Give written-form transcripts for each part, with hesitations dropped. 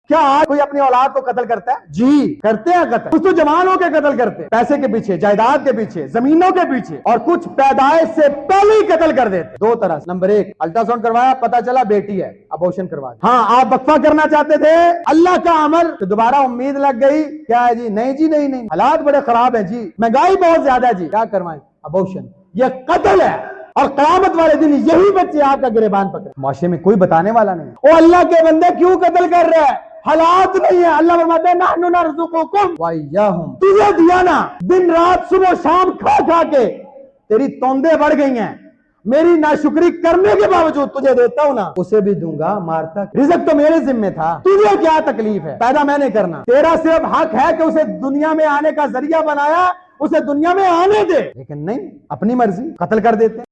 کیا آج کوئی اپنی اولاد کو قتل کرتا ہے؟ جی کرتے ہیں قتل، کچھ تو جوان ہو کے قتل کرتے ہیں، پیسے کے پیچھے، جائیداد کے پیچھے، زمینوں کے پیچھے، اور کچھ پیدائش سے پہلے ہی قتل کر دیتے دو طرح سے۔ نمبر ایک، الٹرا ساؤنڈ کروایا، پتا چلا بیٹی ہے، ابورشن کروا دیا۔ ہاں آپ وقفہ کرنا چاہتے تھے، اللہ کا امر، تو دوبارہ امید لگ گئی، کیا ہے جی؟ نہیں جی نہیں، حالات بڑے خراب ہیں جی، مہنگائی بہت زیادہ ہے جی، کیا کروائیں؟ ابورشن۔ یہ قتل ہے، اور قیامت والے دن یہی بچے آپ کا گریبان پکڑے، معاشرے میں کوئی بتانے والا نہیں۔ او اللہ کے بندے کیوں قتل کر رہے ہیں؟ حالات نہیں ہے۔ اللہ فرماتے ہیں نحن نرزقکم وایاہم، تجھے دیا نا، دن رات صبح شام کھا کھا کے تیری توندے بڑھ گئی ہیں، میری ناشکری کرنے کے باوجود تجھے دیتا ہوں نا، اسے بھی دوں گا مارتا۔ رزق تو میرے ذمہ تھا، تجھے کیا تکلیف ہے؟ پیدا میں نے کرنا، تیرا صرف حق ہے کہ اسے دنیا میں آنے کا ذریعہ بنایا، اسے دنیا میں آنے دے، لیکن نہیں، اپنی مرضی قتل کر دیتے ہیں۔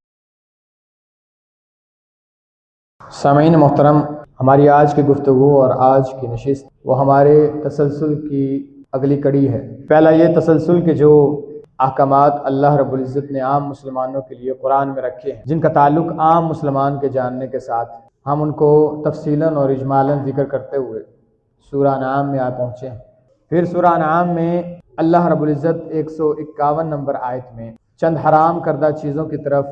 سامعین محترم، ہماری آج کی گفتگو اور آج کی نشست وہ ہمارے تسلسل کی اگلی کڑی ہے۔ پہلا یہ تسلسل کہ جو احکامات اللہ رب العزت نے عام مسلمانوں کے لیے قرآن میں رکھے ہیں، جن کا تعلق عام مسلمان کے جاننے کے ساتھ، ہم ان کو تفصیلاً اور اجمالاً ذکر کرتے ہوئے سورہ انعام میں آ پہنچے ہیں۔ پھر سورہ انعام میں اللہ رب العزت 151 نمبر آیت میں چند حرام کردہ چیزوں کی طرف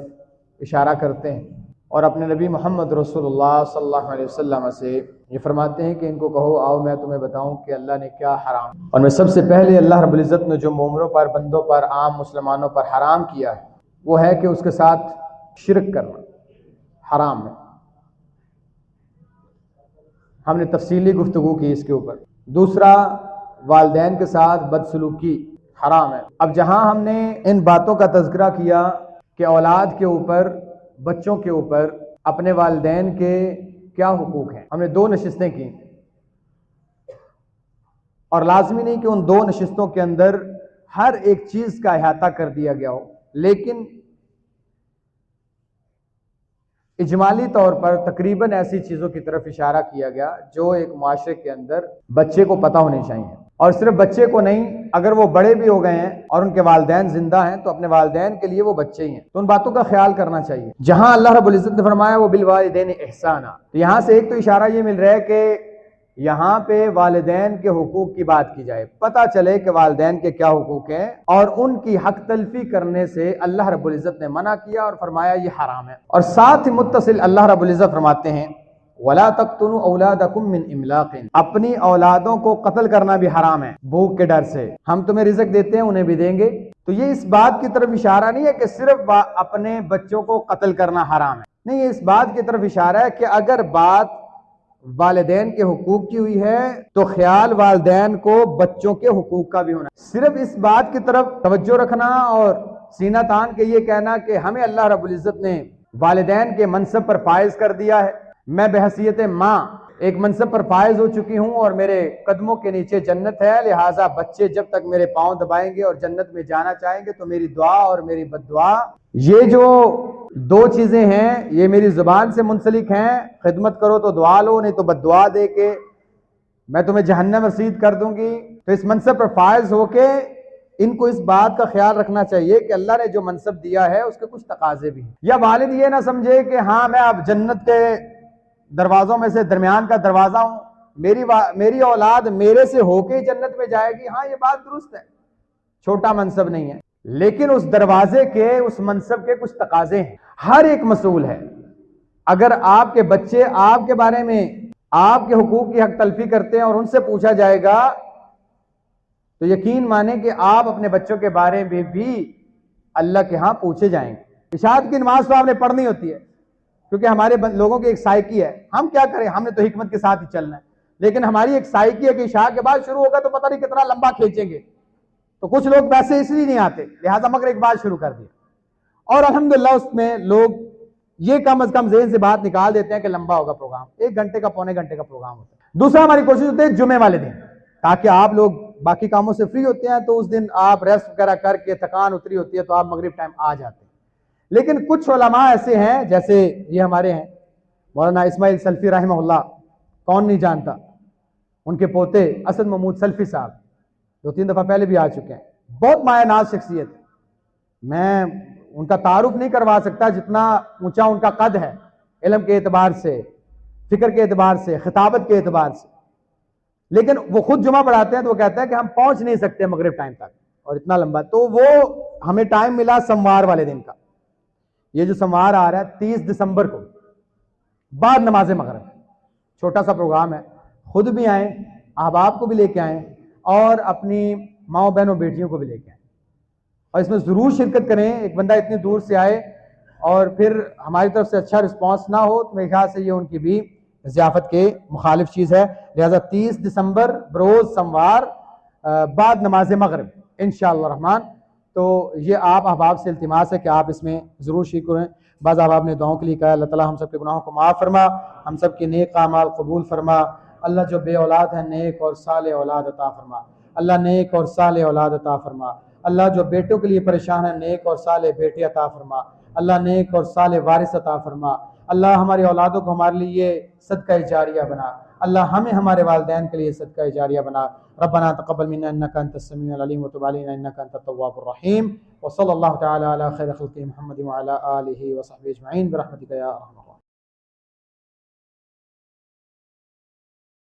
اشارہ کرتے ہیں، اور اپنے نبی محمد رسول اللہ صلی اللہ علیہ وسلم سے یہ فرماتے ہیں کہ ان کو کہو آؤ میں تمہیں بتاؤں کہ اللہ نے کیا حرام، اور میں سب سے پہلے اللہ رب العزت نے جو مومنوں پر، بندوں پر، عام مسلمانوں پر حرام کیا ہے وہ ہے کہ اس کے ساتھ شرک کرنا حرام ہے۔ ہم نے تفصیلی گفتگو کی اس کے اوپر۔ دوسرا، والدین کے ساتھ بدسلوکی حرام ہے۔ اب جہاں ہم نے ان باتوں کا تذکرہ کیا کہ اولاد کے اوپر، بچوں کے اوپر اپنے والدین کے کیا حقوق ہیں، ہم نے 2 نشستیں کی، اور لازمی نہیں کہ ان 2 نشستوں کے اندر ہر ایک چیز کا احاطہ کر دیا گیا ہو، لیکن اجمالی طور پر تقریباً ایسی چیزوں کی طرف اشارہ کیا گیا جو ایک معاشرے کے اندر بچے کو پتہ ہونی چاہیے، اور صرف بچے کو نہیں، اگر وہ بڑے بھی ہو گئے ہیں اور ان کے والدین زندہ ہیں تو اپنے والدین کے لیے وہ بچے ہی ہیں، تو ان باتوں کا خیال کرنا چاہیے۔ جہاں اللہ رب العزت نے فرمایا وہ بالوالدین احسانا، تو یہاں سے ایک تو اشارہ یہ مل رہا ہے کہ یہاں پہ والدین کے حقوق کی بات کی جائے، پتہ چلے کہ والدین کے کیا حقوق ہیں، اور ان کی حق تلفی کرنے سے اللہ رب العزت نے منع کیا اور فرمایا یہ حرام ہے۔ اور ساتھ ہی متصل اللہ رب العزت فرماتے ہیں وَلَا تَقْتُلُوا أَوْلَادَكُمْ مِنْ إِمْلَاقٍ، اپنی اولادوں کو قتل کرنا بھی حرام ہے، بھوک کے ڈر سے۔ ہم تمہیں رزق دیتے ہیں، انہیں بھی دیں گے، تو یہ اس بات کی طرف اشارہ نہیں ہے کہ صرف اپنے بچوں کو قتل کرنا حرام ہے، نہیں، یہ اس بات کی طرف اشارہ ہے کہ اگر بات والدین کے حقوق کی ہوئی ہے تو خیال والدین کو بچوں کے حقوق کا بھی ہونا ہے۔ صرف اس بات کی طرف توجہ رکھنا اور سینہ تان کے یہ کہنا کہ ہمیں اللہ رب العزت نے والدین کے منصب پر فائز کر دیا ہے، میں بحیثیت ماں ایک منصب پر فائز ہو چکی ہوں اور میرے قدموں کے نیچے جنت ہے، لہٰذا بچے جب تک میرے پاؤں دبائیں گے اور جنت میں جانا چاہیں گے تو میری دعا اور میری بد دعا، یہ جو 2 چیزیں ہیں یہ میری زبان سے منسلک ہیں، خدمت کرو تو دعا لو، نہیں تو بد دعا دے کے میں تمہیں جہنم رسید کر دوں گی۔ تو اس منصب پر فائز ہو کے ان کو اس بات کا خیال رکھنا چاہیے کہ اللہ نے جو منصب دیا ہے اس کے کچھ تقاضے بھی ہیں، یا والد یہ نہ سمجھے کہ ہاں میں اب جنت کے دروازوں میں سے درمیان کا دروازہ ہوں، میری اولاد میرے سے ہو کے جنت میں جائے گی۔ ہاں یہ بات درست ہے، چھوٹا منصب نہیں ہے، لیکن اس دروازے کے، اس منصب کے کچھ تقاضے ہیں، ہر ایک مسئول ہے۔ اگر آپ کے بچے آپ کے بارے میں آپ کے حقوق کی حق تلفی کرتے ہیں اور ان سے پوچھا جائے گا تو یقین مانیں کہ آپ اپنے بچوں کے بارے میں بھی اللہ کے ہاں پوچھے جائیں گے۔ عشاء کی نماز تو آپ نے پڑھنی ہوتی ہے کیونکہ ہمارے لوگوں کی ایک سائیکی ہے، ہم کیا کریں، ہم نے تو حکمت کے ساتھ ہی چلنا ہے، لیکن ہماری ایک سائیکی ہے کہ عشاء کے بعد شروع ہوگا تو پتہ نہیں کتنا لمبا کھینچیں گے، تو کچھ لوگ ویسے اس لیے نہیں آتے، لہٰذا مغرب کے بعد شروع کر دیا، اور الحمدللہ اس میں لوگ یہ کم از کم ذہن سے بات نکال دیتے ہیں کہ لمبا ہوگا پروگرام، 1 گھنٹے کا، پونے گھنٹے کا پروگرام ہوتا ہے۔ دوسرا ہماری کوشش ہوتی ہے جمعے والے دن، تاکہ آپ لوگ باقی کاموں سے فری ہوتے ہیں تو اس دن آپ ریسٹ وغیرہ کر کے تھکان اتری ہوتی ہے تو آپ مغرب ٹائم آ جاتے ہیں، لیکن کچھ علماء ایسے ہیں جیسے یہ ہمارے ہیں مولانا اسماعیل سلفی رحمہ اللہ، کون نہیں جانتا، ان کے پوتے اسد محمود سلفی صاحب 2-3 دفعہ پہلے بھی آ چکے ہیں، بہت مایہ ناز شخصیت ہے، میں ان کا تعارف نہیں کروا سکتا جتنا اونچا ان کا قد ہے، علم کے اعتبار سے، فکر کے اعتبار سے، خطابت کے اعتبار سے، لیکن وہ خود جمعہ پڑھاتے ہیں تو وہ کہتا ہے کہ ہم پہنچ نہیں سکتے مغرب ٹائم تک، اور اتنا لمبا، تو وہ ہمیں ٹائم ملا سموار والے دن کا، یہ جو سموار آ رہا ہے 30 دسمبر کو بعد نماز مغرب، چھوٹا سا پروگرام ہے، خود بھی آئیں، احباب کو بھی لے کے آئیں اور اپنی ماؤں بہنوں بیٹیوں کو بھی لے کے آئیں، اور اس میں ضرور شرکت کریں۔ ایک بندہ اتنی دور سے آئے اور پھر ہماری طرف سے اچھا رسپانس نہ ہو تو میرے خیال سے یہ ان کی بھی ضیافت کے مخالف چیز ہے۔ لہذا 30 دسمبر بروز سموار بعد نماز مغرب انشاءاللہ الرحمن، تو یہ آپ احباب سے التماس ہے کہ آپ اس میں ضرور شریک کریں۔ بعض احباب نے دعاؤں کے لیے کہا، اللہ تعالیٰ ہم سب کے گناہوں کو معاف فرما، ہم سب کے نیک اعمال قبول فرما، اللہ جو بے اولاد ہیں نیک اور صالح اولاد عطا فرما، اللہ نیک اور صالح اولاد عطا فرما، اللہ جو بیٹوں کے لیے پریشان ہیں نیک اور صالح بیٹے عطا فرما، اللہ نیک اور صالح وارث عطا فرما، اللہ ہماری اولادوں کو ہمارے لیے صدقہ جاریہ بنا، اللہ ہمیں ہمارے والدین کے لیے صدقہ جاریہ بنا۔ ربنا تقبل منا انك انت السميع العليم وتب علينا انك انت التواب الرحيم، وصلى الله تعالى على خير خلقه محمد وعلى اله وصحبه اجمعين برحمتك يا ارحم الراحمين۔